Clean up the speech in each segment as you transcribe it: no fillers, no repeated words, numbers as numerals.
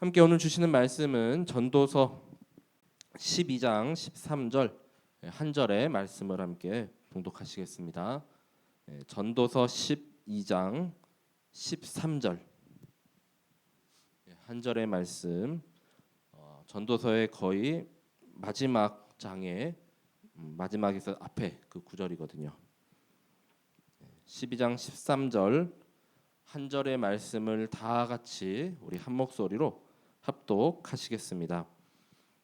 함께 오늘 주시는 말씀은 전도서 12장 13절 한 절의 말씀을 함께 봉독하시겠습니다. 전도서 12장 13절 한 절의 말씀, 전도서의 거의 마지막 장의 마지막에서 앞에 그 구절이거든요. 12장 13절 한 절의 말씀을 다 같이 우리 한 목소리로 합독하시겠습니다.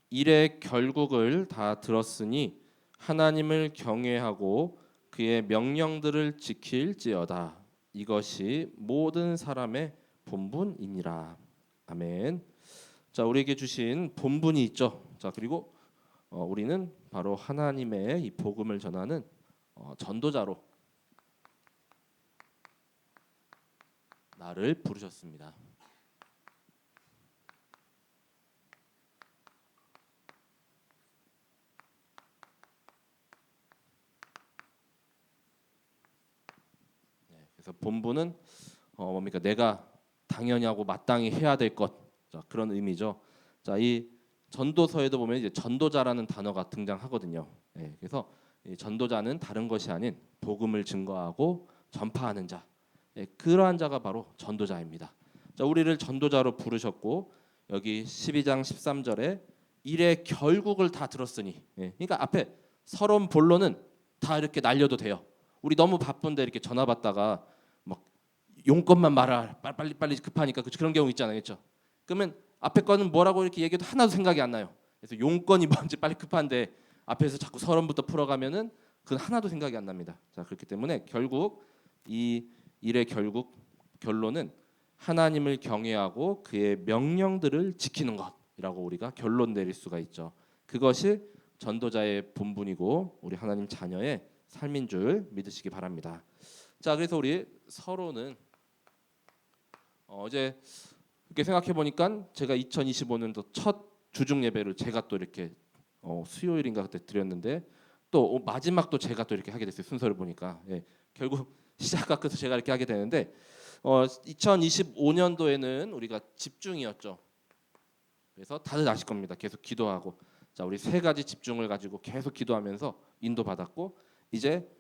일의 결국을 다 들었으니 하나님을 경외하고 그의 명령들을 지킬지어다. 이것이 모든 사람의 본분이니라. 아멘. 자, 우리에게 주신 본분이 있죠. 자, 그리고 우리는 바로 하나님의 이 복음을 전하는 전도자로 나를 부르셨습니다. 그래서 본분은 뭡니까? 내가 당연히 하고 마땅히 해야 될 것. 자, 그런 의미죠. 자, 이 전도서에도 보면 이제 전도자라는 단어가 등장하거든요. 그래서 이 전도자는 다른 것이 아닌 복음을 증거하고 전파하는 자. 그러한 자가 바로 전도자입니다. 자, 우리를 전도자로 부르셨고 여기 12장 13절에 일의 결국을 다 들었으니, 그러니까 앞에 서론 본론은 다 이렇게 날려도 돼요. 우리 너무 바쁜데 이렇게 전화 받다가 막 용건만 말하 빨리 급하니까 그런 경우 있잖아요, 그렇죠? 그러면 앞에 거는 뭐라고 이렇게 얘기해도 하나도 생각이 안 나요. 그래서 용건이 뭔지 빨리 급한데 앞에서 자꾸 서론부터 풀어가면은 그건 하나도 생각이 안 납니다. 자, 그렇기 때문에 결국 이 일의 결론은 하나님을 경외하고 그의 명령들을 지키는 것이라고 우리가 결론 내릴 수가 있죠. 그것이 전도자의 본분이고 우리 하나님 자녀의 삶인 줄 믿으시기 바랍니다. 자, 그래서 우리 서로는 어제 이렇게 생각해 보니까 제가 2025년도 첫 주중 예배를 제가 또 이렇게 수요일인가 그때 드렸는데 또 마지막도 제가 또 이렇게 하게 됐어요. 순서를 보니까 결국 시작과 끝을 제가 이렇게 하게 되는데 2025년도에는 우리가 집중이었죠. 그래서 다들 아실 겁니다. 계속 기도하고 자, 우리 세 가지 집중을 가지고 계속 기도하면서 인도받았고 이제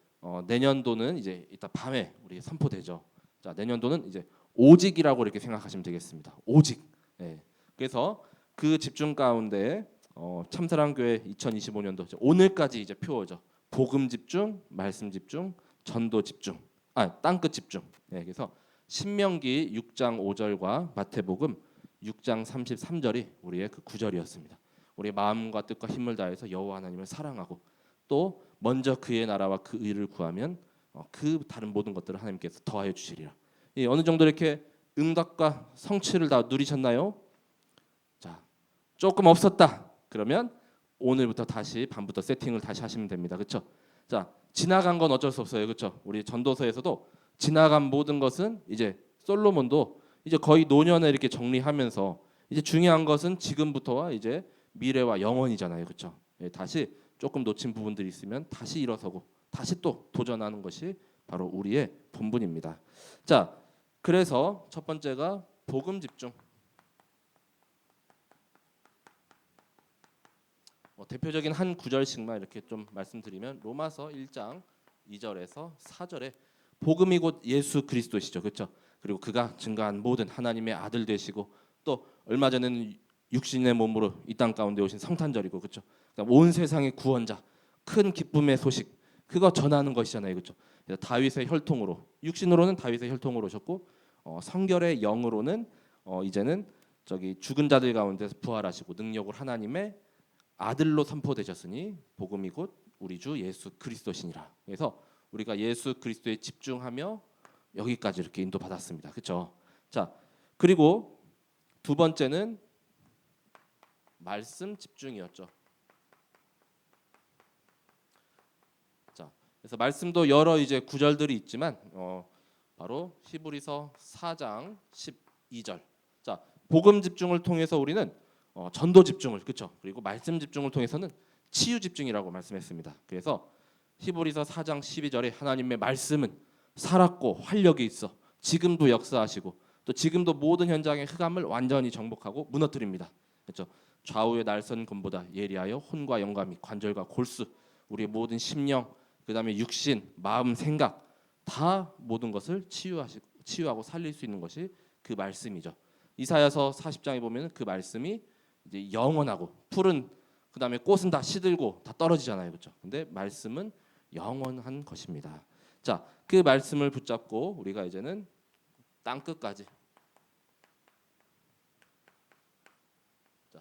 내년도는 이제 이따 밤에 우리 선포되죠. 자, 내년도는 이제 오직이라고 이렇게 생각하시면 되겠습니다. 오직. 그래서 그 집중 가운데 참사랑교회 2025년도 오늘까지 이제 표어죠. 복음 집중, 말씀 집중, 전도 집중, 땅끝 집중. 그래서 신명기 6장 5절과 마태복음 6장 33절이 우리의 그 구절이었습니다. 우리 마음과 뜻과 힘을 다해서 여호와 하나님을 사랑하고 또 먼저 그의 나라와 그 의를 구하면 그 다른 모든 것들을 하나님께서 더하여 주시리라. 어느 정도 이렇게 응답과 성취를 다 누리셨나요? 자, 조금 없었다. 그러면 오늘부터 다시 밤부터 세팅을 다시 하시면 됩니다. 그렇죠? 자, 지나간 건 어쩔 수 없어요. 그렇죠? 우리 전도서에서도 지나간 모든 것은 이제 솔로몬도 이제 거의 노년에 이렇게 정리하면서 이제 중요한 것은 지금부터와 이제 미래와 영원이잖아요. 그렇죠? 다시 조금 놓친 부분들이 있으면 다시 일어서고 다시 또 도전하는 것이 바로 우리의 본분입니다. 자, 그래서 첫 번째가 복음 집중. 대표적인 한 구절씩만 이렇게 좀 말씀드리면 로마서 1장 2절에서 4절에 복음이 곧 예수 그리스도시죠. 그렇죠? 그리고 그가 증거한 모든 하나님의 아들 되시고 또 얼마 전에는 육신의 몸으로 이 땅 가운데 오신 성탄절이고 그렇죠? 그러니까 온 세상의 구원자, 큰 기쁨의 소식 그거 전하는 것이잖아요. 그렇죠? 다윗의 혈통으로 육신으로는 다윗의 혈통으로 오셨고 성결의 영으로는 이제는 저기 죽은 자들 가운데서 부활하시고 능력을 하나님의 아들로 선포되셨으니 복음이 곧 우리 주 예수 그리스도시니라. 그래서 우리가 예수 그리스도에 집중하며 여기까지 이렇게 인도받았습니다. 그렇죠? 자, 그리고 두 번째는 말씀 집중이었죠. 자, 그래서 말씀도 여러 이제 구절들이 있지만 바로 히브리서 4장 12절. 자, 복음 집중을 통해서 우리는 전도 집중을 그렇죠. 그리고 말씀 집중을 통해서는 치유 집중이라고 말씀했습니다. 그래서 히브리서 4장 12절에 하나님의 말씀은 살았고 활력이 있어 지금도 역사하시고 또 지금도 모든 현장의 흑암을 완전히 정복하고 무너뜨립니다. 그렇죠? 좌우의 날선 검보다 예리하여 혼과 영감이 관절과 골수, 우리의 모든 심령, 그다음에 육신, 마음, 생각 다 모든 것을 치유하고 살릴 수 있는 것이 그 말씀이죠. 이사야서 40장에 보면 그 말씀이 이제 영원하고 푸른 그다음에 꽃은 다 시들고 다 떨어지잖아요. 그렇죠? 근데 말씀은 영원한 것입니다. 자, 그 말씀을 붙잡고 우리가 이제는 땅 끝까지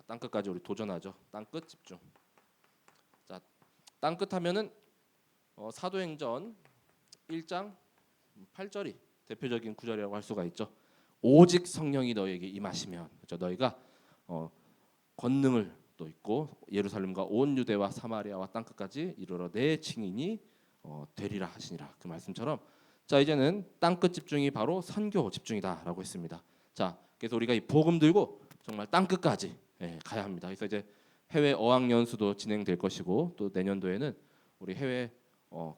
땅 끝까지 우리 도전하죠. 땅 끝 집중. 자, 땅 끝 하면은 사도행전 1장 8절이 대표적인 구절이라고 할 수가 있죠. 오직 성령이 너에게 임하시면, 그렇죠? 너희가 권능을 또 있고 예루살렘과 온 유대와 사마리아와 땅 끝까지 이르러 내 증인이 되리라 하시니라. 그 말씀처럼 자, 이제는 땅 끝 집중이 바로 선교 집중이다라고 했습니다. 자, 그래서 우리가 이 복음 들고 정말 땅 끝까지 가야 합니다. 그래서 이제 해외 어학 연수도 진행될 것이고 또 내년도에는 우리 해외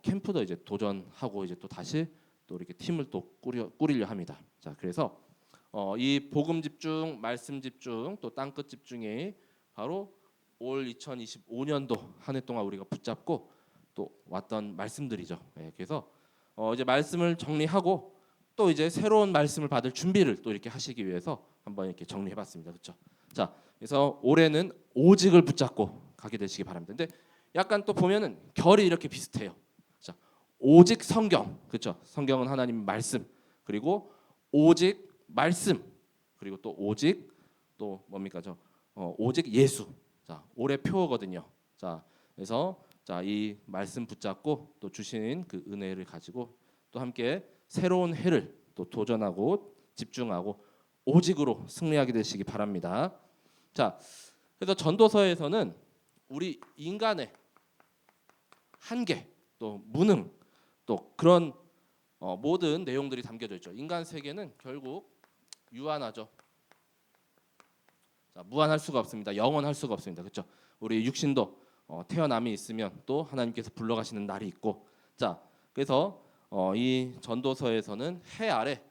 캠프도 이제 도전하고 이제 또 다시 또 이렇게 팀을 또 꾸리려 합니다. 자, 그래서 이 복음 집중, 말씀 집중, 또 땅 끝 집중이 바로 올 2025년도 한 해 동안 우리가 붙잡고 또 왔던 말씀들이죠. 그래서 이제 말씀을 정리하고 또 이제 새로운 말씀을 받을 준비를 또 이렇게 하시기 위해서 한번 이렇게 정리해봤습니다. 그렇죠? 자, 그래서 올해는 오직을 붙잡고 가게 되시기 바랍니다. 근데 약간 또 보면은 결이 이렇게 비슷해요. 자, 오직 성경, 그렇죠? 성경은 하나님 말씀, 그리고 오직 말씀, 그리고 또 오직 또 뭡니까 오직 예수. 자, 올해 표어거든요. 자, 그래서 자, 이 말씀 붙잡고 또 주신 그 은혜를 가지고 또 함께 새로운 해를 또 도전하고 집중하고 오직으로 승리하게 되시기 바랍니다. 자, 그래서 전도서에서는 우리 인간의 한계, 또 무능, 또 그런 모든 내용들이 담겨져 있죠. 인간 세계는 결국 유한하죠. 자, 무한할 수가 없습니다. 영원할 수가 없습니다. 그렇죠? 우리 육신도 태어남이 있으면 또 하나님께서 불러가시는 날이 있고, 자, 그래서 이 전도서에서는 해 아래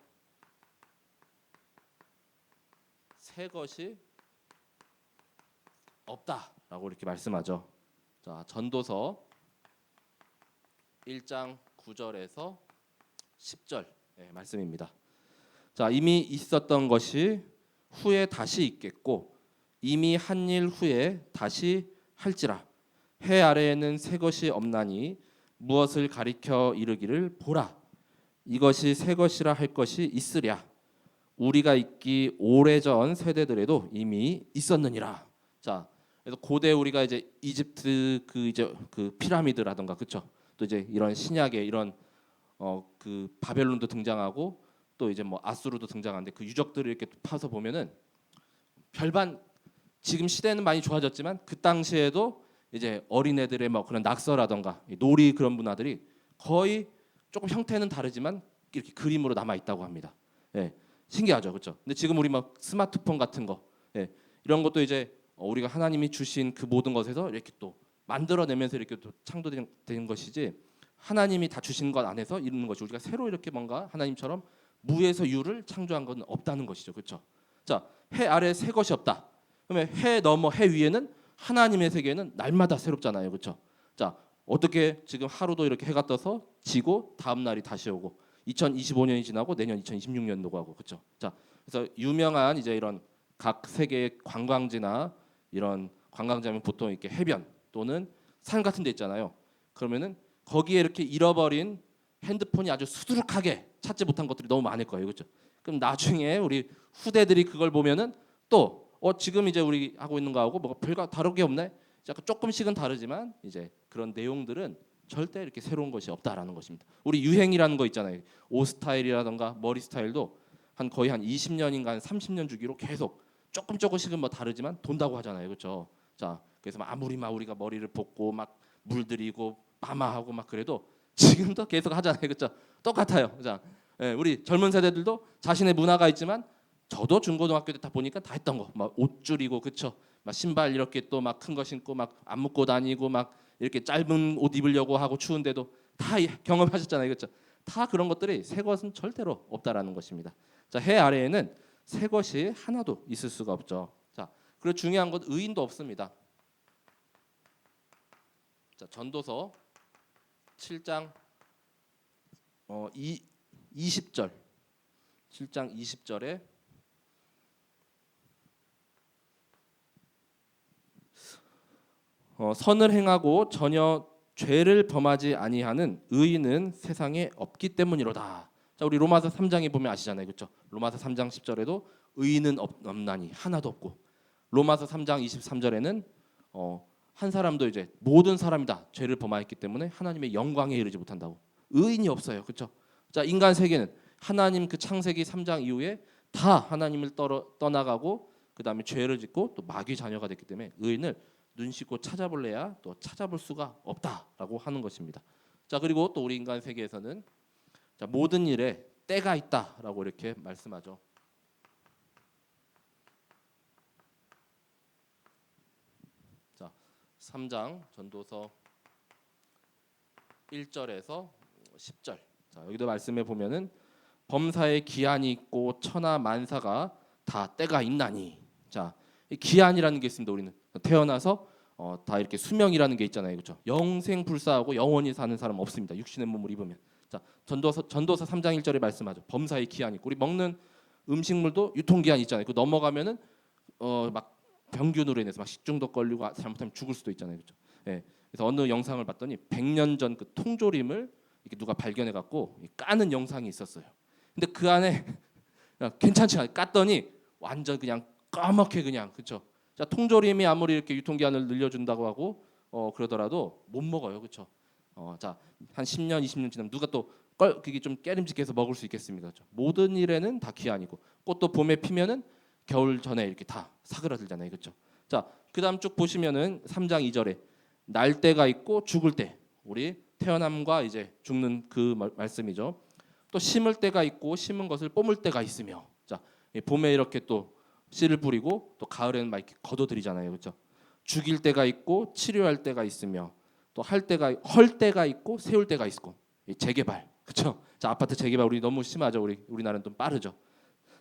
새 것이 없다라고 이렇게 말씀하죠. 자, 전도서 1장 9절에서 10절 말씀입니다. 자, 이미 있었던 것이 후에 다시 있겠고 이미 한 일 후에 다시 할지라. 해 아래에는 새 것이 없나니 무엇을 가리켜 이르기를 보라. 이것이 새 것이라 할 것이 있으랴. 우리가 있기 오래전 세대들에도 이미 있었느니라. 자, 그래서 고대 우리가 이제 이집트 그 피라미드라던가 그렇죠. 또 이제 이런 신약의 이런 그 바벨론도 등장하고 또 이제 뭐 아수르도 등장하는데 그 유적들을 이렇게 파서 보면은 별반 지금 시대는 많이 좋아졌지만 그 당시에도 이제 어린애들의 뭐 그런 낙서라던가 놀이 그런 문화들이 거의 조금 형태는 다르지만 이렇게 그림으로 남아 있다고 합니다. 신기하죠, 그렇죠? 근데 지금 우리 막 스마트폰 같은 거 이런 것도 이제 우리가 하나님이 주신 그 모든 것에서 이렇게 또 만들어내면서 이렇게 또 창조된 것이지 하나님이 다 주신 것 안에서 이루는 것이 우리가 새로 이렇게 뭔가 하나님처럼 무에서 유를 창조한 건 없다는 것이죠, 그렇죠? 자, 해 아래 새 것이 없다. 그러면 해 넘어 해 위에는 하나님의 세계는 날마다 새롭잖아요, 그렇죠? 자, 어떻게 지금 하루도 이렇게 해가 떠서 지고 다음 날이 다시 오고 2025년이 지나고 내년 2026년도가 하고 그렇죠? 자, 그래서 유명한 이제 이런 각 세계의 관광지나 이런 관광지하면 보통 이렇게 해변 또는 산 같은 데 있잖아요. 그러면은 거기에 이렇게 잃어버린 핸드폰이 아주 수두룩하게 찾지 못한 것들이 너무 많을 거예요, 그렇죠? 그럼 나중에 우리 후대들이 그걸 보면은 또 지금 이제 우리 하고 있는 거하고 뭐가 별거 다르게 없네. 약간 조금씩은 다르지만 이제 그런 내용들은 절대 이렇게 새로운 것이 없다라는 것입니다. 우리 유행이라는 거 있잖아요. 옷 스타일이라던가 머리 스타일도 거의 한 20년인가 한 30년 주기로 계속 조금씩은 뭐 다르지만 돈다고 하잖아요, 그렇죠? 자, 그래서 아무리 막 우리가 머리를 볶고 막 물들이고 파마하고 막 그래도 지금도 계속 하잖아요, 그렇죠? 똑같아요. 자, 우리 젊은 세대들도 자신의 문화가 있지만 저도 중고등학교 때 다 보니까 다 했던 거, 막 옷 줄이고 그렇죠? 막 신발 이렇게 또 막 큰 거 신고 막 안 묶고 다니고 막 이렇게 짧은 옷 입으려고 하고 추운데도 다 경험하셨잖아요, 그렇죠? 다 그런 것들이 새 것은 절대로 없다라는 것입니다. 자, 해 아래에는 새 것이 하나도 있을 수가 없죠. 자, 그리고 중요한 건 의인도 없습니다. 자, 전도서 7장 20절 7장 20절에 선을 행하고 전혀 죄를 범하지 아니하는 의인은 세상에 없기 때문이로다. 자, 우리 로마서 3장에 보면 아시잖아요. 그렇죠? 로마서 3장 10절에도 의인은 없나니 하나도 없고, 로마서 3장 23절에는 한 사람도 이제 모든 사람이 다 죄를 범하였기 때문에 하나님의 영광에 이르지 못한다고. 의인이 없어요. 그렇죠? 자, 인간 세계는 하나님 그 창세기 3장 이후에 다 하나님을 떠나가고 그다음에 죄를 짓고 또 마귀 자녀가 됐기 때문에 의인을 눈 씻고 찾아볼래야 또 찾아볼 수가 없다라고 하는 것입니다. 자, 그리고 또 우리 인간 세계에서는 자, 모든 일에 때가 있다라고 이렇게 말씀하죠. 자, 3장 전도서 1절에서 10절. 자, 여기도 말씀해 보면은 범사에 기한이 있고 천하 만사가 다 때가 있나니. 자, 이 기한이라는 게 있습니다. 우리는 태어나서 다 이렇게 수명이라는 게 있잖아요. 그렇죠? 영생 불사하고 영원히 사는 사람 없습니다. 육신의 몸을 입으면. 자, 전도서 3장 1절에 말씀하죠. 범사에 기한이 있고, 우리 먹는 음식물도 유통 기한이 있잖아요. 그 넘어가면은 막 병균으로 인해서 막 식중독 걸리고 잘못하면 죽을 수도 있잖아요. 그렇죠? 예. 그래서 어느 영상을 봤더니 100년 전 그 통조림을 이렇게 누가 발견해 갖고 까는 영상이 있었어요. 근데 그 안에 괜찮지 않아요. 깠더니 완전 그냥 까맣게 그냥, 그렇죠? 자, 통조림이 아무리 이렇게 유통기한을 늘려준다고 하고 그러더라도 못 먹어요. 그렇죠? 자, 한 10년 20년 지나면 누가 또 그게 좀 깨림직해서 먹을 수 있겠습니까? 그렇죠? 모든 일에는 다 기한이고, 꽃도 봄에 피면은 겨울 전에 이렇게 다 사그라들잖아요. 그렇죠? 자, 그다음 쭉 보시면은 3장 2절에 날 때가 있고 죽을 때, 우리 태어남과 이제 죽는 그 말씀이죠. 또 심을 때가 있고 심은 것을 뽐을 때가 있으며. 자, 봄에 이렇게 또 씨를 뿌리고 또 가을에는 막 이렇게 걷어들이잖아요. 그렇죠? 죽일 때가 있고 치료할 때가 있으며, 또 할 때가 헐 때가 있고 세울 때가 있고. 재개발. 그렇죠? 자, 아파트 재개발 우리 너무 심하죠. 우리나라는 좀 빠르죠.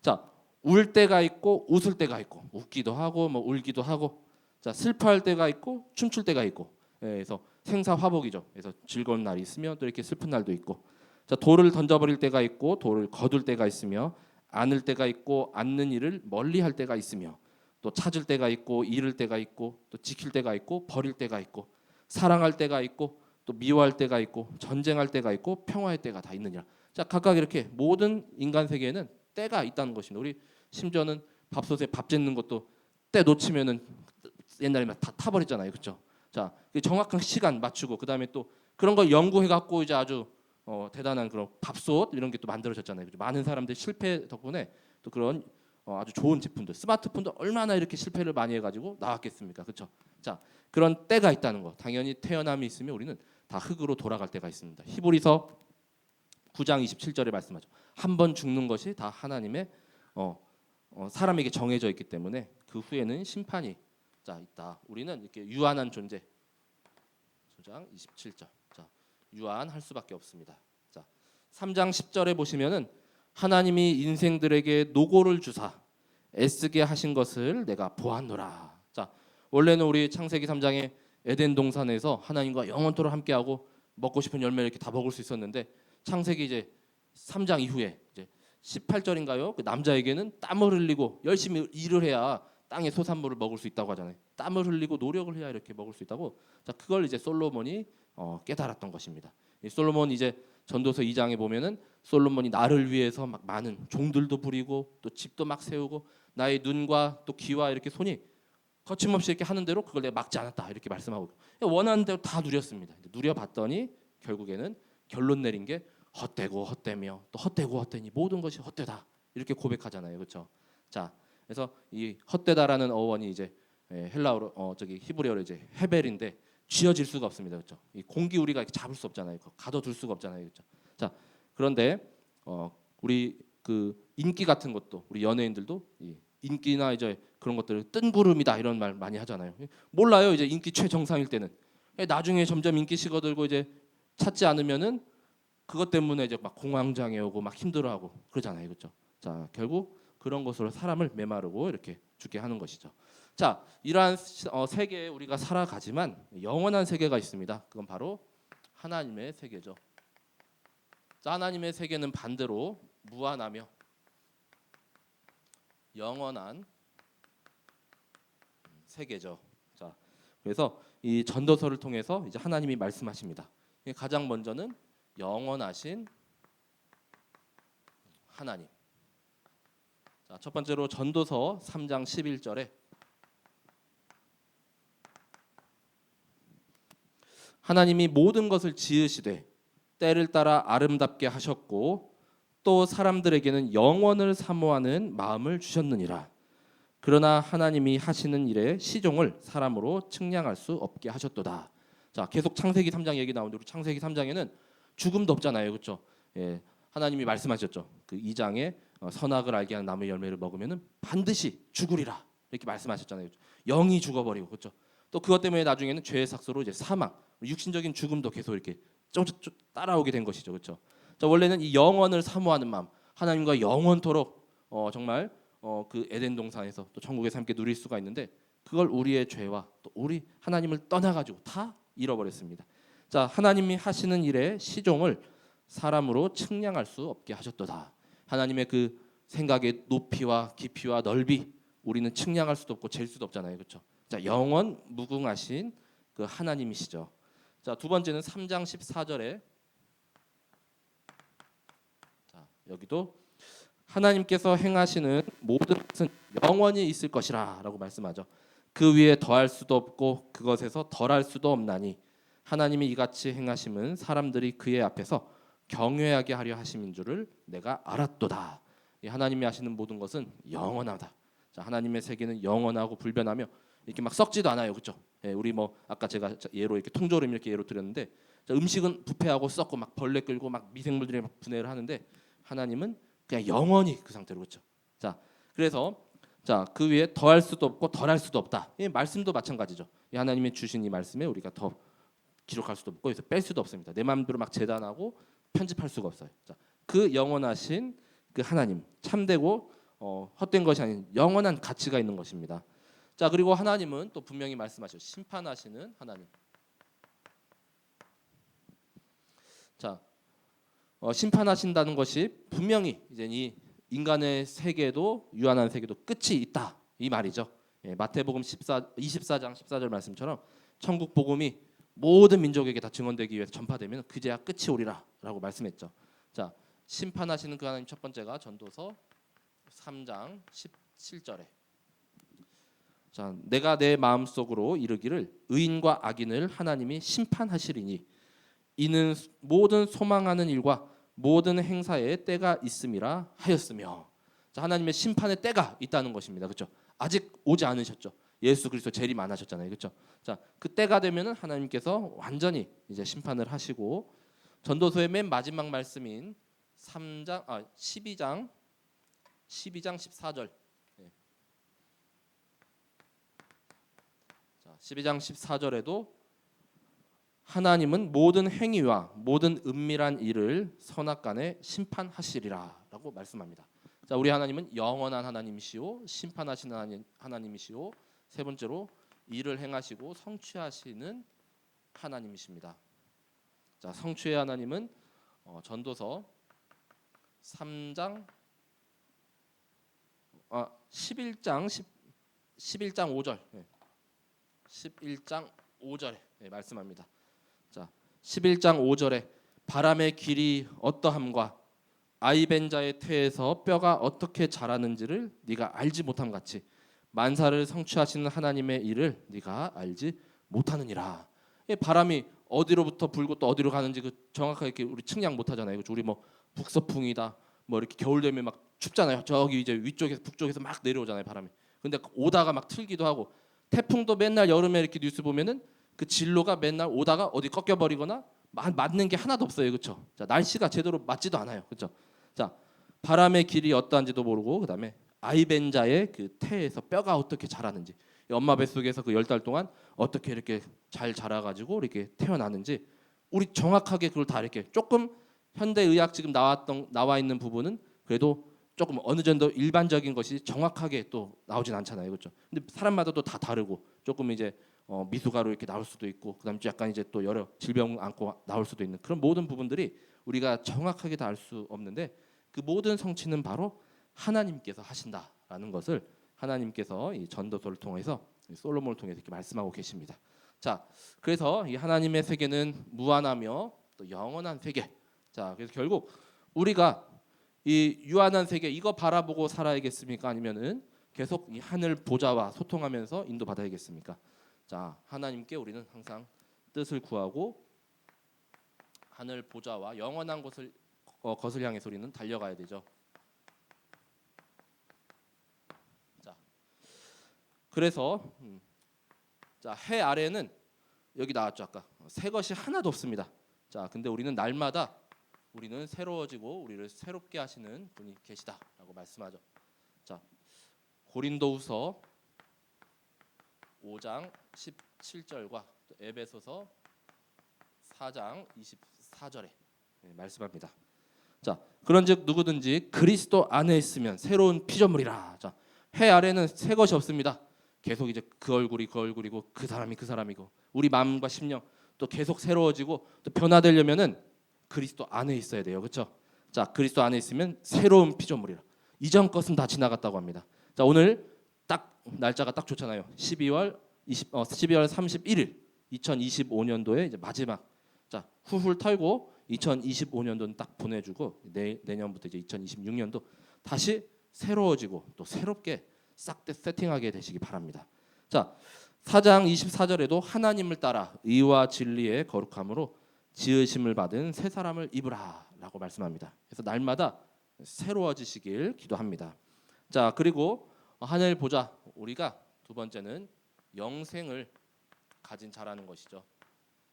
자, 울 때가 있고 웃을 때가 있고, 웃기도 하고 뭐 울기도 하고. 자, 슬퍼할 때가 있고 춤출 때가 있고. 그래서 생사화복이죠. 그래서 즐거운 날이 있으면 또 이렇게 슬픈 날도 있고. 자, 돌을 던져버릴 때가 있고 돌을 거둘 때가 있으며, 안을 때가 있고 안는 일을 멀리할 때가 있으며, 또 찾을 때가 있고 잃을 때가 있고, 또 지킬 때가 있고 버릴 때가 있고, 사랑할 때가 있고 또 미워할 때가 있고, 전쟁할 때가 있고 평화의 때가 다 있느니라. 자, 각각 이렇게 모든 인간 세계에는 때가 있다는 것입니다. 우리 심지어는 밥솥에 밥 짓는 것도 때 놓치면은 옛날에 다 타버렸잖아요. 그렇죠? 자, 정확한 시간 맞추고 그다음에 또 그런 걸 연구해 갖고 이제 아주 대단한 그런 밥솥 이런 게 또 만들어졌잖아요. 그죠? 많은 사람들 실패 덕분에 또 그런 아주 좋은 제품들, 스마트폰도 얼마나 이렇게 실패를 많이 해가지고 나왔겠습니까? 그렇죠? 자, 그런 때가 있다는 거. 당연히 태어남이 있으면 우리는 다 흙으로 돌아갈 때가 있습니다. 히브리서 9장 27절에 말씀하죠. 한 번 죽는 것이 다 하나님의 사람에게 정해져 있기 때문에 그 후에는 심판이 자 있다. 우리는 이렇게 유한한 존재. 9장 27절. 자, 유한할 수밖에 없습니다. 자, 3장 10절에 보시면은 하나님이 인생들에게 노고를 주사 애쓰게 하신 것을 내가 보았노라. 자, 원래는 우리 창세기 3장에 에덴 동산에서 하나님과 영원토록 함께하고 먹고 싶은 열매를 이렇게 다 먹을 수 있었는데, 창세기 이제 3장 이후에 이제 18절인가요? 그 남자에게는 땀을 흘리고 열심히 일을 해야 땅의 소산물을 먹을 수 있다고 하잖아요. 땀을 흘리고 노력을 해야 이렇게 먹을 수 있다고. 자, 그걸 이제 솔로몬이 깨달았던 것입니다. 이 솔로몬 이제 전도서 2장에 보면은 솔로몬이 나를 위해서 막 많은 종들도 부리고 또 집도 막 세우고 나의 눈과 또 귀와 이렇게 손이 거침없이 이렇게 하는 대로 그걸 내가 막지 않았다 이렇게 말씀하고, 원하는 대로 다 누렸습니다. 누려봤더니 결국에는 결론 내린 게 헛되고 헛되며 또 헛되고 헛되니 모든 것이 헛되다 이렇게 고백하잖아요. 그렇죠? 자, 그래서 이 헛되다라는 어원이 이제 헬라어로 히브리어로 이제 헤벨인데 쥐어질 수가 없습니다. 그렇죠? 이 공기 우리가 이렇게 잡을 수 없잖아요. 가둬둘 수가 없잖아요. 그렇죠? 자, 그런데 우리 그 인기 같은 것도 우리 연예인들도 이 인기나 이제 그런 것들을 뜬구름이다 이런 말 많이 하잖아요. 몰라요. 이제 인기 최정상일 때는 나중에 점점 인기 식어들고 이제 찾지 않으면은 그것 때문에 이제 막 공황장애 오고 막 힘들어하고 그러잖아요. 그렇죠? 자, 결국 그런 것으로 사람을 메마르고 이렇게 죽게 하는 것이죠. 자, 이러한 세계에 우리가 살아가지만 영원한 세계가 있습니다. 그건 바로 하나님의 세계죠. 자, 하나님의 세계는 반대로 무한하며 영원한 세계죠. 자, 그래서 이 전도서를 통해서 이제 하나님이 말씀하십니다. 가장 먼저는 영원하신 하나님. 자, 첫 번째로 전도서 3장 11절에 하나님이 모든 것을 지으시되 때를 따라 아름답게 하셨고 또 사람들에게는 영원을 사모하는 마음을 주셨느니라. 그러나 하나님이 하시는 일의 시종을 사람으로 측량할 수 없게 하셨도다. 자, 계속 창세기 3장 얘기 나오는데 우리 창세기 3장에는 죽음도 없잖아요. 그렇죠? 예, 하나님이 말씀하셨죠. 그 2장에 선악을 알게 하는 나무의 열매를 먹으면은 반드시 죽으리라. 이렇게 말씀하셨잖아요. 영이 죽어버리고 그렇죠? 또 그것 때문에 나중에는 죄의 삭소로 이제 사망, 육신적인 죽음도 계속 이렇게 좀 따라오게 된 것이죠. 그렇죠? 자, 원래는 이 영원을 사모하는 마음, 하나님과 영원토록 정말 그 에덴 동산에서 또 천국에서 함께 누릴 수가 있는데 그걸 우리의 죄와 또 우리 하나님을 떠나가지고 다 잃어버렸습니다. 자, 하나님이 하시는 일의 시종을 사람으로 측량할 수 없게 하셨도다. 하나님의 그 생각의 높이와 깊이와 넓이 우리는 측량할 수도 없고 잴 수도 없잖아요. 그렇죠? 자, 영원 무궁하신 그 하나님이시죠. 자, 두 번째는 3장 14절에 자, 여기도 하나님께서 행하시는 모든 것은 영원히 있을 것이라라고 말씀하죠. 그 위에 더할 수도 없고 그것에서 덜할 수도 없나니 하나님이 이같이 행하심은 사람들이 그의 앞에서 경외하게 하려 하심인 줄을 내가 알았도다. 하나님이 하시는 모든 것은 영원하다. 자, 하나님의 세계는 영원하고 불변하며 이렇게 막 썩지도 않아요, 그렇죠? 예, 우리 뭐 아까 제가 예로 이렇게 통조림 이렇게 예로 드렸는데 자, 음식은 부패하고 썩고 막 벌레 끌고 막 미생물들이 막 분해를 하는데 하나님은 그냥 영원히 그 상태로 그렇죠. 자, 그래서 자, 그 위에 더할 수도 없고 덜할 수도 없다. 이 말씀도 마찬가지죠. 이 하나님이 주신 이 말씀에 우리가 더 기록할 수도 없고 그래서 뺄 수도 없습니다. 내 마음대로 막 재단하고 편집할 수가 없어요. 자, 그 영원하신 그 하나님 참되고 헛된 것이 아닌 영원한 가치가 있는 것입니다. 자, 그리고 하나님은 또 분명히 말씀하셔 심판하시는 하나님. 자, 심판하신다는 것이 분명히 이제 이 인간의 세계도 유한한 세계도 끝이 있다 이 말이죠. 예, 마태복음 24장 14절 말씀처럼 천국 복음이 모든 민족에게 다 증언되기 위해서 전파되면 그제야 끝이 오리라라고 말씀했죠. 자, 심판하시는 그 하나님 첫 번째가 전도서 3장 17절에 자, 내가 내 마음속으로 이르기를 의인과 악인을 하나님이 심판하시리니 이는 모든 소망하는 일과 모든 행사에 때가 있음이라 하였으며 자, 하나님의 심판의 때가 있다는 것입니다. 그렇죠? 아직 오지 않으셨죠. 예수 그리스도 재림 안 하셨잖아요. 그렇죠? 자, 그 때가 되면은 하나님께서 완전히 이제 심판을 하시고 전도서의 맨 마지막 말씀인 12장 14절. 네. 자, 12장 14절에도 하나님은 모든 행위와 모든 은밀한 일을 선악간에 심판하시리라라고 말씀합니다. 자, 우리 하나님은 영원한 하나님이시오, 심판하시는 하나님이시오. 세 번째로 일을 행하시고 성취하시는 하나님이십니다. 자, 성취의 하나님은 전도서 3장 11장 5절. 네. 11장 5절에 네, 말씀합니다. 자, 11장 5절에 바람의 길이 어떠함과 아이벤 자의 태에서 뼈가 어떻게 자라는지를 네가 알지 못함 같이 만사를 성취하시는 하나님의 일을 네가 알지 못하느니라. 바람이 어디로부터 불고 또 어디로 가는지 그 정확하게 이렇게 우리 측량 못하잖아요. 그렇죠? 우리 뭐 북서풍이다, 뭐 이렇게 겨울 되면 막 춥잖아요. 저기 이제 위쪽에서 북쪽에서 막 내려오잖아요, 바람이. 근데 오다가 막 틀기도 하고 태풍도 맨날 여름에 이렇게 뉴스 보면은 그 진로가 맨날 오다가 어디 꺾여 버리거나 맞는 게 하나도 없어요. 그렇죠? 자, 날씨가 제대로 맞지도 않아요. 그렇죠? 자, 바람의 길이 어떠한지도 모르고 그다음에 아이벤자의 그 태에서 뼈가 어떻게 자라는지 엄마 뱃속에서 그 10달 동안 어떻게 이렇게 잘 자라가지고 이렇게 태어나는지 우리 정확하게 그걸 다 이렇게 조금 현대 의학 지금 나와 있는 부분은 그래도 조금 어느 정도 일반적인 것이 정확하게 또 나오진 않잖아요, 그렇죠? 근데 사람마다 또 다 다르고 조금 이제 미숙아로 이렇게 나올 수도 있고, 그다음에 약간 이제 또 여러 질병 안고 나올 수도 있는 그런 모든 부분들이 우리가 정확하게 다 알 수 없는데, 그 모든 성취는 바로 하나님께서 하신다라는 것을 하나님께서 이 전도서를 통해서 솔로몬을 통해서 이렇게 말씀하고 계십니다. 자, 그래서 이 하나님의 세계는 무한하며 또 영원한 세계. 자, 그래서 결국 우리가 이 유한한 세계 이거 바라보고 살아야겠습니까? 아니면은 계속 이 하늘 보좌와 소통하면서 인도받아야겠습니까? 자, 하나님께 우리는 항상 뜻을 구하고 하늘 보좌와 영원한 것을 향해서 우리는 달려가야 되죠. 자, 그래서 자, 해 아래는 여기 나왔죠, 아까 새 것이 하나도 없습니다. 자, 근데 우리는 날마다 우리는 새로워지고 우리를 새롭게 하시는 분이 계시다라고 말씀하죠. 자, 고린도후서 5장 17절과 에베소서 4장 24절에 말씀합니다. 자, 그런즉 누구든지 그리스도 안에 있으면 새로운 피조물이라. 자, 해 아래는 새 것이 없습니다. 계속 이제 그 얼굴이 그 얼굴이고 그 사람이 그 사람이고, 우리 마음과 심령 또 계속 새로워지고 또 변화되려면은 그리스도 안에 있어야 돼요, 그렇죠? 자, 그리스도 안에 있으면 새로운 피조물이라. 이전 것은 다 지나갔다고 합니다. 자, 오늘 딱 날짜가 딱 좋잖아요. 12월 31일 2025년도에 이제 마지막. 자, 훌훌 털고 2025년도는 딱 보내주고 내년부터 이제 2026년도 다시 새로워지고 또 새롭게 싹 세팅하게 되시기 바랍니다. 자, 4장 24절에도 하나님을 따라 의와 진리의 거룩함으로 지으심을 받은 새 사람을 입으라라고 말씀합니다. 그래서 날마다 새로워지시길 기도합니다. 자, 그리고 하늘 보자, 우리가 두 번째는 영생을 가진 자라는 것이죠.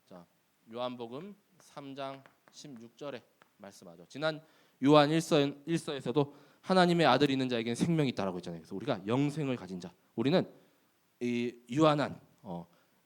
자, 요한복음 3장 16절에 말씀하죠. 지난 요한 1서에서도 하나님의 아들이 있는 자에게는 생명이 있다라고 했잖아요. 그래서 우리가 영생을 가진 자, 우리는 이 유한한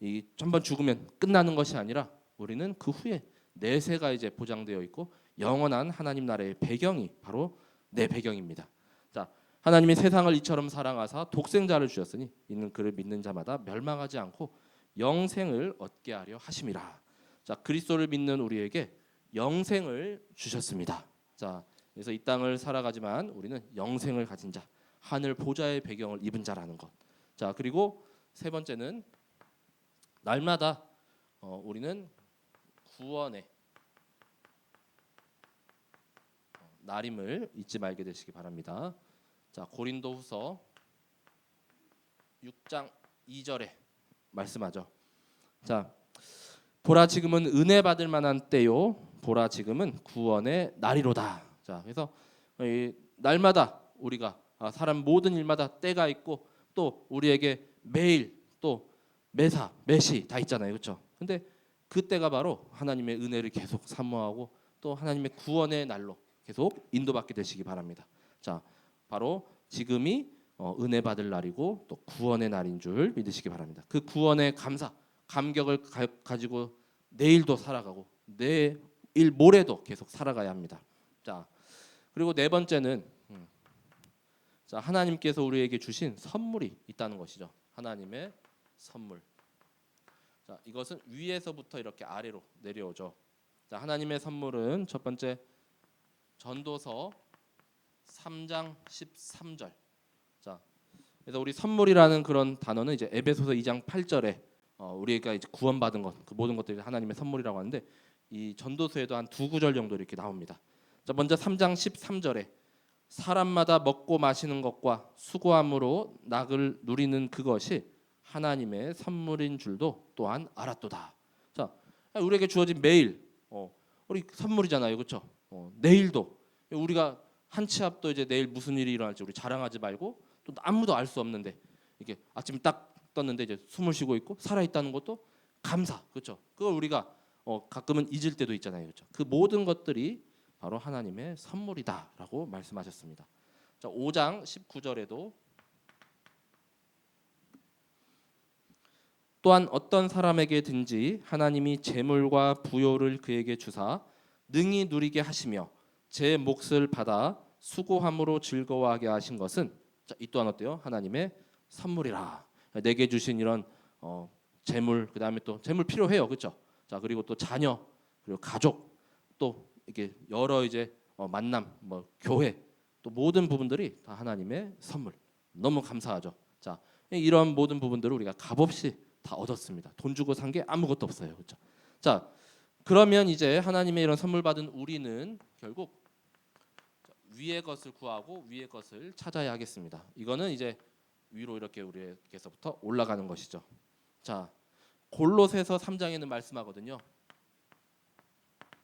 이 한번 죽으면 끝나는 것이 아니라 우리는 그 후에 내세가 이제 보장되어 있고 영원한 하나님 나라의 배경이 바로 내 배경입니다. 자, 하나님이 세상을 이처럼 사랑하사 독생자를 주셨으니 이는 그를 믿는 자마다 멸망하지 않고 영생을 얻게 하려 하심이라. 자, 그리스도를 믿는 우리에게 영생을 주셨습니다. 자, 그래서 이 땅을 살아가지만 우리는 영생을 가진 자, 하늘 보좌의 배경을 입은 자라는 것. 자, 그리고 세 번째는 날마다 우리는 구원의 날임을 잊지 말게 되시기 바랍니다. 자, 고린도후서 6장 2절에 말씀하죠. 자, 보라 지금은 은혜 받을 만한 때요, 보라 지금은 구원의 날이로다. 자, 그래서 날마다 우리가 사람 모든 일마다 때가 있고 또 우리에게 매일 또 매사 매시 다 있잖아요, 그렇죠? 근데 그때가 바로 하나님의 은혜를 계속 사모하고 또 하나님의 구원의 날로 계속 인도받게 되시기 바랍니다. 자, 바로 지금이 은혜 받을 날이고 또 구원의 날인 줄 믿으시기 바랍니다. 그 구원의 감격을 가지고 내일도 살아가고 내일 모레도 계속 살아가야 합니다. 자, 그리고 네 번째는 자, 하나님께서 우리에게 주신 선물이 있다는 것이죠. 하나님의 선물. 자, 이것은 위에서부터 이렇게 아래로 내려오죠. 자, 하나님의 선물은 첫 번째 전도서 3장 13절. 자, 그래서 우리 선물이라는 그런 단어는 이제 에베소서 2장 8절에 우리가 이제 구원받은 것, 그 모든 것들이 하나님의 선물이라고 하는데 이 전도서에도 한 두 구절 정도 이렇게 나옵니다. 자, 먼저 3장 13절에 사람마다 먹고 마시는 것과 수고함으로 낙을 누리는 그것이 하나님의 선물인 줄도 또한 알았도다. 자, 우리에게 주어진 매일 우리 선물이잖아요, 그렇죠? 내일도 우리가 한 치 앞도 이제 내일 무슨 일이 일어날지 우리 자랑하지 말고 또 아무도 알 수 없는데 이게 아침 딱 떴는데 이제 숨을 쉬고 있고 살아 있다는 것도 감사, 그렇죠? 그걸 우리가 가끔은 잊을 때도 있잖아요, 그렇죠? 그 모든 것들이 바로 하나님의 선물이다라고 말씀하셨습니다. 자, 5장 19절에도 또한 어떤 사람에게든지 하나님이 재물과 부요를 그에게 주사 능히 누리게 하시며 제 몫을 받아 수고함으로 즐거워하게 하신 것은 자, 이 또한 어때요? 하나님의 선물이라. 내게 주신 이런 재물, 그다음에 또 재물 필요해요, 그렇죠? 자, 그리고 또 자녀, 그리고 가족, 또 이게 여러 이제 만남, 뭐 교회, 또 모든 부분들이 다 하나님의 선물. 너무 감사하죠. 자, 이런 모든 부분들을 우리가 값없이 다 얻었습니다. 돈 주고 산 게 아무것도 없어요, 그렇죠? 자, 그러면 이제 하나님의 이런 선물 받은 우리는 결국 위의 것을 구하고 위의 것을 찾아야 하겠습니다. 이거는 이제 위로 이렇게 우리에게서부터 올라가는 것이죠. 자, 골로새서 3장에는 말씀하거든요.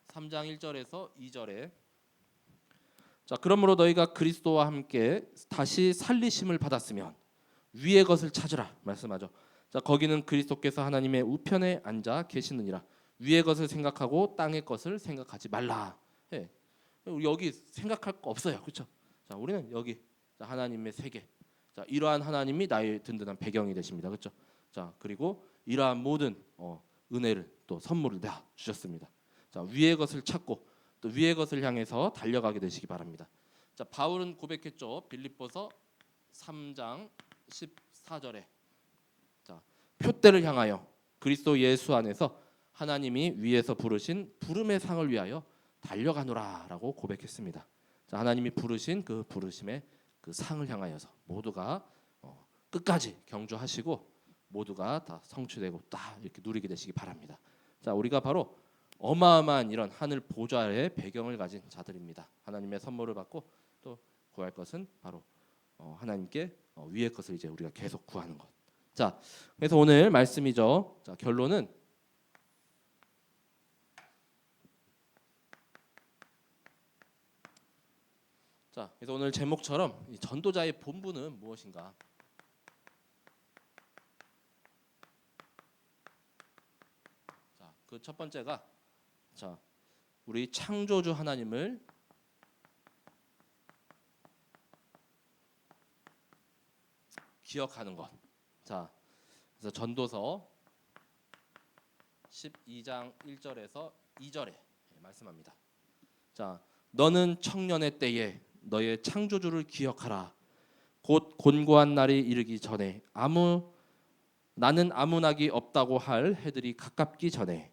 3장 1절에서 2절에 자, 그러므로 너희가 그리스도와 함께 다시 살리심을 받았으면 위의 것을 찾으라 말씀하죠. 자, 거기는 그리스도께서 하나님의 우편에 앉아 계시느니라. 위의 것을 생각하고 땅의 것을 생각하지 말라. 예. 우리 여기 생각할 거 없어요, 그렇죠? 자, 우리는 여기 자, 하나님의 세계. 자, 이러한 하나님이 나의 든든한 배경이 되십니다, 그렇죠? 자, 그리고 이러한 모든 은혜를 또 선물을 다 주셨습니다. 자, 위의 것을 찾고 또 위의 것을 향해서 달려가게 되시기 바랍니다. 자, 바울은 고백했죠. 빌립보서 3장 14절에 자, 표대를 향하여 그리스도 예수 안에서 하나님이 위에서 부르신 부름의 상을 위하여 달려가노라라고 고백했습니다. 자, 하나님이 부르신 그 부르심의 그 상을 향하여서 모두가 끝까지 경주하시고 모두가 다 성취되고 다 이렇게 누리게 되시기 바랍니다. 자, 우리가 바로 어마어마한 이런 하늘 보좌의 배경을 가진 자들입니다. 하나님의 선물을 받고 또 구할 것은 바로 하나님께 위의 것을 이제 우리가 계속 구하는 것. 자, 그래서 오늘 말씀이죠. 자, 결론은 자, 그래서 오늘 제목처럼 이 전도자의 본분은 무엇인가? 자, 그 첫 번째가 자, 우리 창조주 하나님을 기억하는 것. 자, 그래서 전도서 12장 1절에서 2절에 말씀합니다. 자, 너는 청년의 때에 너의 창조주를 기억하라. 곧 곤고한 날이 이르기 전에 나는 아무 낙이 없다고 할 해들이 가깝기 전에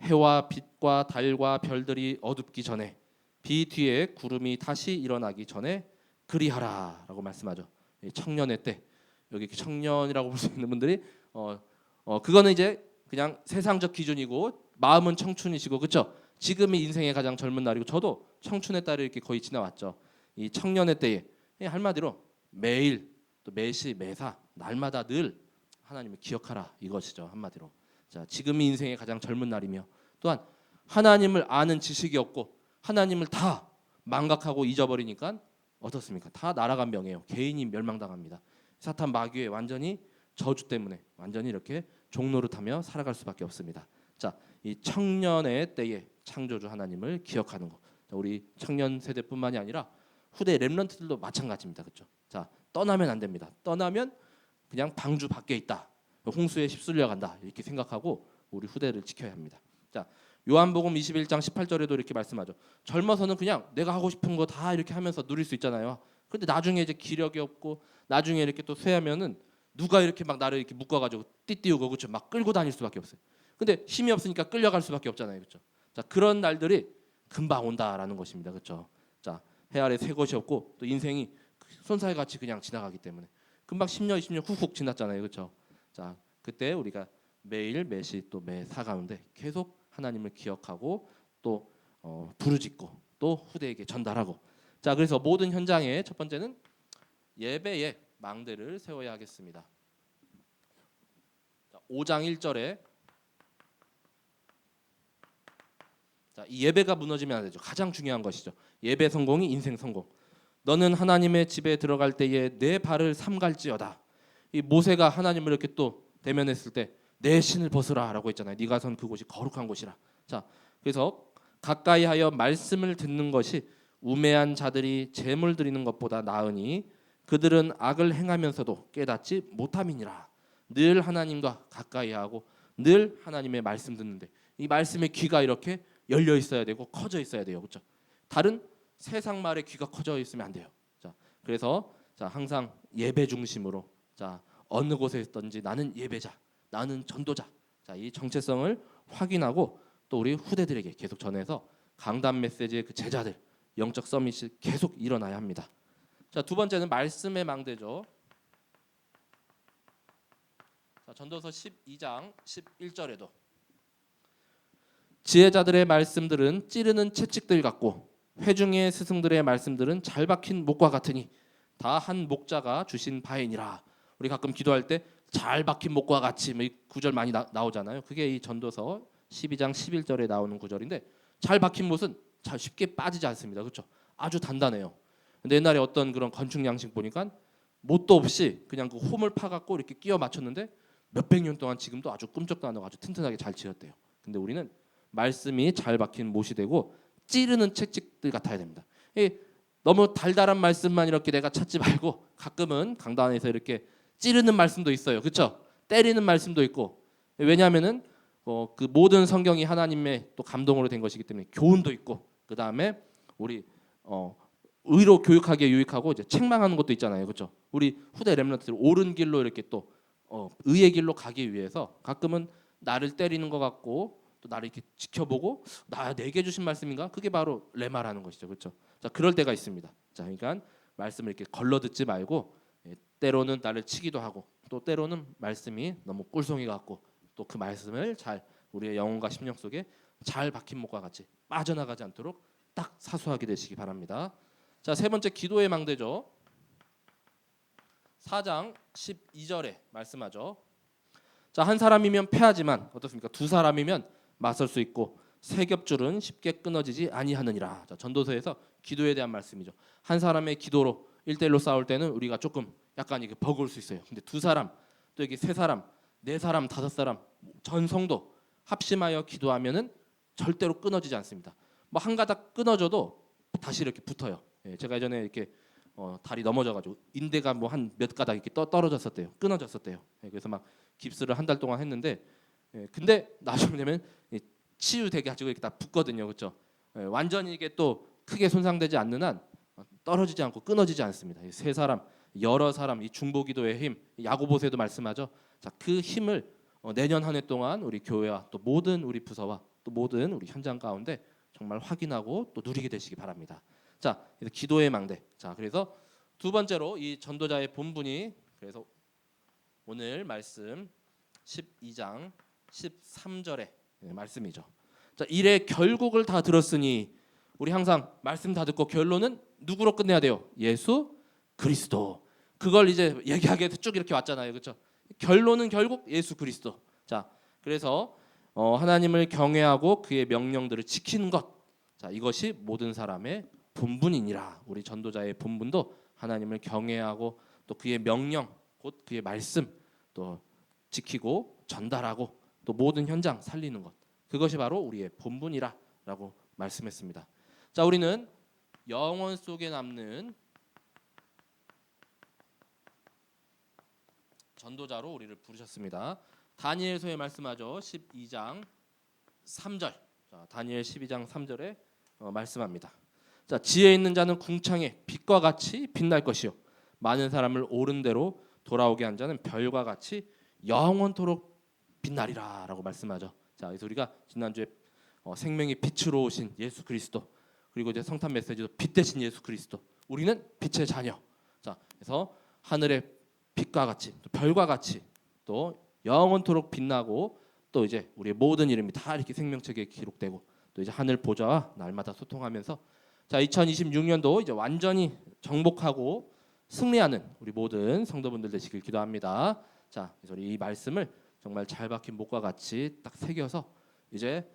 해와 빛과 달과 별들이 어둡기 전에 비 뒤에 구름이 다시 일어나기 전에 그리하라라고 말씀하죠. 청년의 때 여기 청년이라고 볼 수 있는 분들이 그거는 이제 그냥 세상적 기준이고 마음은 청춘이시고 그렇죠. 지금이 인생의 가장 젊은 날이고 저도 청춘의 딸을 이렇게 거의 지나왔죠. 이 청년의 때에 한마디로 매일 또 매시 매사 날마다 늘 하나님을 기억하라 이것이죠. 한마디로. 자, 지금이 인생의 가장 젊은 날이며 또한 하나님을 아는 지식이 없고 하나님을 다 망각하고 잊어버리니까 어떻습니까? 다 날아간 병이에요. 개인이 멸망당합니다. 사탄 마귀의 완전히 저주 때문에 완전히 이렇게 종노릇하며 살아갈 수밖에 없습니다. 자, 이 청년의 때에 창조주 하나님을 기억하는 것. 자, 우리 청년 세대뿐만이 아니라 후대 렘넌트들도 마찬가지입니다. 그렇죠? 자, 떠나면 안 됩니다. 떠나면 그냥 방주 밖에 있다. 홍수에 휩쓸려 간다. 이렇게 생각하고 우리 후대를 지켜야 합니다. 자, 요한복음 21장 18절에도 이렇게 말씀하죠. 젊어서는 그냥 내가 하고 싶은 거 다 이렇게 하면서 누릴 수 있잖아요. 근데 나중에 이제 기력이 없고 나중에 이렇게 또 쇠하면은 누가 이렇게 막 나를 이렇게 묶어가지고 띠띠우고 그렇죠. 막 끌고 다닐 수밖에 없어요. 근데 힘이 없으니까 끌려갈 수밖에 없잖아요. 그렇죠. 자, 그런 날들이 금방 온다라는 것입니다. 그렇죠. 자, 해 아래 새 것이 없고 또 인생이 손살 같이 그냥 지나가기 때문에 금방 10년 20년 훅훅 지났잖아요. 그렇죠. 자, 그때 우리가 매일 매시 또 매사 가운데 계속 하나님을 기억하고 또 부르짖고 또 후대에게 전달하고. 자, 그래서 모든 현장에 첫 번째는 예배에 망대를 세워야 하겠습니다. 자, 5장 1절에 자, 이 예배가 무너지면 안 되죠. 가장 중요한 것이죠. 예배 성공이 인생 성공. 너는 하나님의 집에 들어갈 때에 내 발을 삼갈지어다. 이 모세가 하나님을 이렇게 또 대면했을 때 내 신을 벗으라라고 했잖아요. 네가 선 그곳이 거룩한 곳이라. 자, 그래서 가까이 하여 말씀을 듣는 것이 우매한 자들이 제물 드리는 것보다 나으니 그들은 악을 행하면서도 깨닫지 못함이니라. 늘 하나님과 가까이 하고 늘 하나님의 말씀 듣는데 이 말씀의 귀가 이렇게 열려 있어야 되고 커져 있어야 돼요. 그렇죠? 다른 세상 말에 귀가 커져 있으면 안 돼요. 자, 그래서 자, 항상 예배 중심으로 자, 어느 곳에 있든지 나는 예배자, 나는 전도자. 자, 이 정체성을 확인하고 또 우리 후대들에게 계속 전해서 강단 메시지의 그 제자들 영적 서밋이 계속 일어나야 합니다. 자, 두 번째는 말씀의 망대죠. 자, 전도서 12장 11절에도 지혜자들의 말씀들은 찌르는 채찍들 같고 회중의 스승들의 말씀들은 잘 박힌 목과 같으니 다 한 목자가 주신 바이니라. 우리 가끔 기도할 때 잘 박힌 목과 같이 이 구절 많이 나오잖아요. 그게 이 전도서 12장 11절에 나오는 구절인데 잘 박힌 못은 잘 쉽게 빠지지 않습니다. 그렇죠? 아주 단단해요. 근데 옛날에 어떤 그런 건축 양식 보니까 못도 없이 그냥 그 홈을 파갖고 이렇게 끼워 맞췄는데 몇백 년 동안 지금도 아주 끔적도 안 하고 아주 튼튼하게 잘 지었대요. 근데 우리는 말씀이 잘 박힌 못이 되고 찌르는 채찍들 같아야 됩니다. 너무 달달한 말씀만 이렇게 내가 찾지 말고 가끔은 강단에서 이렇게 찌르는 말씀도 있어요. 그렇죠? 때리는 말씀도 있고. 왜냐하면은 그 모든 성경이 하나님의 또 감동으로 된 것이기 때문에 교훈도 있고 그 다음에 우리 의로 교육하기에 유익하고 이제 책망하는 것도 있잖아요. 그렇죠? 우리 후대 렘넌트들 옳은 길로 이렇게 또 의의 길로 가기 위해서 가끔은 나를 때리는 것 같고 또 나를 이렇게 지켜보고 내게 주신 말씀인가? 그게 바로 레마라는 것이죠. 그렇죠? 자, 그럴 때가 있습니다. 자, 그러니까 말씀을 이렇게 걸러 듣지 말고 때로는 나를 치기도 하고 또 때로는 말씀이 너무 꿀송이 같고 또 그 말씀을 잘 우리의 영혼과 심령 속에 잘 박힌 목과 같이 빠져나가지 않도록 딱 사수하게 되시기 바랍니다. 자, 세 번째 기도의 망대죠. 4장 12절에 말씀하죠. 자, 한 사람이면 패하지만 어떻습니까? 두 사람이면 맞설 수 있고 세 겹줄은 쉽게 끊어지지 아니하느니라. 자, 전도서에서 기도에 대한 말씀이죠. 한 사람의 기도로 1대1로 싸울 때는 우리가 조금 약간 이게 버거울 수 있어요. 근데 두 사람, 또 여기 세 사람, 네 사람, 다섯 사람, 전 성도 합심하여 기도하면은 절대로 끊어지지 않습니다. 뭐 한 가닥 끊어져도 다시 이렇게 붙어요. 제가 예전에 이렇게 다리 넘어져가지고 인대가 뭐 한 몇 가닥 이렇게 떨어졌었대요. 끊어졌었대요. 그래서 막 깁스를 한 달 동안 했는데, 근데 나중에 되면 치유되게 가지고 이렇게 다 붙거든요. 그렇죠? 완전히 이게 또 크게 손상되지 않는 한 떨어지지 않고 끊어지지 않습니다. 세 사람, 여러 사람, 이 중보기도의 힘, 야고보서에도 말씀하죠. 자, 그 힘을 내년 한 해 동안 우리 교회와 또 모든 우리 부서와 또 모든 우리 현장 가운데 정말 확인하고 또 누리게 되시기 바랍니다. 자, 그래서 기도의 망대. 자, 그래서 두 번째로 이 전도자의 본분이 그래서 오늘 말씀 12장 13절의 말씀이죠. 자, 일의 결국을 다 들었으니 우리 항상 말씀 다 듣고 결론은 누구로 끝내야 돼요? 예수 그리스도. 그걸 이제 얘기하게 쭉 이렇게 왔잖아요. 그렇죠? 결론은 결국 예수 그리스도. 자, 그래서 하나님을 경외하고 그의 명령들을 지키는 것. 자, 이것이 모든 사람의 본분이니라. 우리 전도자의 본분도 하나님을 경외하고 또 그의 명령, 곧 그의 말씀 또 지키고 전달하고 또 모든 현장 살리는 것. 그것이 바로 우리의 본분이라라고 말씀했습니다. 자, 우리는 영혼 속에 남는 전도자로 우리를 부르셨습니다. 다니엘서에 말씀하죠. 12장 3절. 자, 다니엘 12장 3절에 말씀합니다. 자, 지혜 있는 자는 궁창에 빛과 같이 빛날 것이요 많은 사람을 옳은 대로 돌아오게 한 자는 별과 같이 영원토록 빛나리라라고 말씀하죠. 자, 그래서 우리가 지난주에 생명의 빛으로 오신 예수 그리스도 그리고 이제 성탄 메시지도 빛 대신 예수 그리스도. 우리는 빛의 자녀. 자, 그래서 하늘의 빛과 같이 또 별과 같이 또 영원토록 빛나고 또 이제 우리의 모든 이름이 다 이렇게 생명책에 기록되고 또 이제 하늘 보좌와 날마다 소통하면서 자, 2026년도 이제 완전히 정복하고 승리하는 우리 모든 성도분들 되시길 기도합니다. 자, 그래서 우리 이 말씀을 정말 잘 박힌 목과 같이 딱 새겨서 이제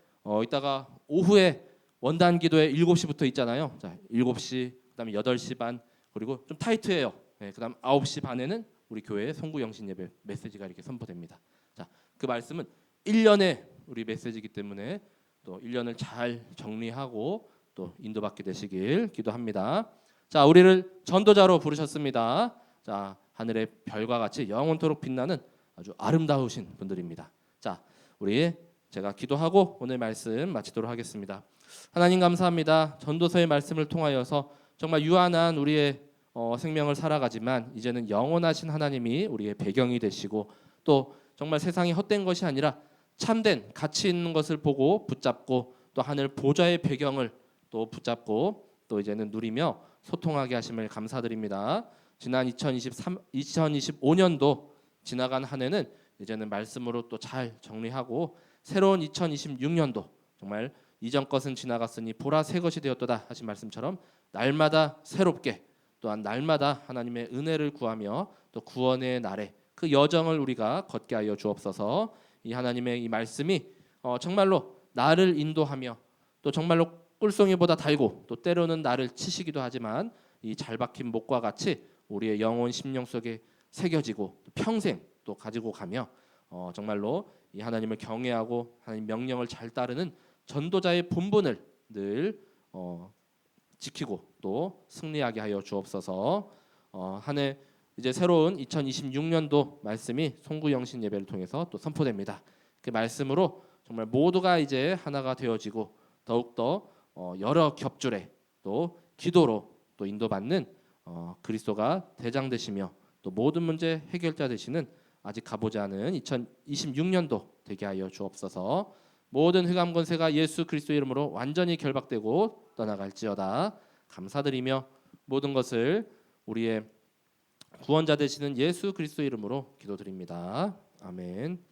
이따가 오후에 원단 기도에 7시부터 있잖아요. 자, 7시 그다음에 8시 반 그리고 좀 타이트해요. 그다음 9시 반에는 우리 교회 송구 영신 예배 메시지가 이렇게 선포됩니다. 자, 그 말씀은 1년의 우리 메시지이기 때문에 또 1년을 잘 정리하고 또 인도받게 되시길 기도합니다. 자, 우리를 전도자로 부르셨습니다. 자, 하늘의 별과 같이 영원토록 빛나는 아주 아름다우신 분들입니다. 자, 우리 제가 기도하고 오늘 말씀 마치도록 하겠습니다. 하나님 감사합니다. 전도서의 말씀을 통하여서 정말 유한한 우리의 생명을 살아가지만 이제는 영원하신 하나님이 우리의 배경이 되시고 또 정말 세상이 헛된 것이 아니라 참된 가치 있는 것을 보고 붙잡고 또 하늘 보좌의 배경을 또 붙잡고 또 이제는 누리며 소통하게 하심을 감사드립니다. 지난 2025년도 지나간 한 해는 이제는 말씀으로 또 잘 정리하고 새로운 2026년도 정말 이전 것은 지나갔으니 보라 새 것이 되었도다 하신 말씀처럼 날마다 새롭게 또한 날마다 하나님의 은혜를 구하며 또 구원의 날에 그 여정을 우리가 걷게 하여 주옵소서. 이 하나님의 이 말씀이 정말로 나를 인도하며 또 정말로 꿀송이보다 달고 또 때로는 나를 치시기도 하지만 이 잘 박힌 목과 같이 우리의 영혼 심령 속에 새겨지고 평생 또 가지고 가며 정말로 이 하나님을 경외하고 하나님 명령을 잘 따르는 전도자의 본분을 늘 지키고 또 승리하게 하여 주옵소서. 한 해 이제 새로운 2026년도 말씀이 송구영신 예배를 통해서 또 선포됩니다. 그 말씀으로 정말 모두가 이제 하나가 되어지고 더욱더 여러 겹줄에 또 기도로 또 인도받는 그리스도가 대장 되시며 또 모든 문제 해결자 되시는 아직 가보지 않은 2026년도 되게 하여 주옵소서. 모든 흑암 권세가 예수 그리스도 이름으로 완전히 결박되고 떠나갈지어다. 감사드리며 모든 것을 우리의 구원자 되시는 예수 그리스도 이름으로 기도드립니다. 아멘.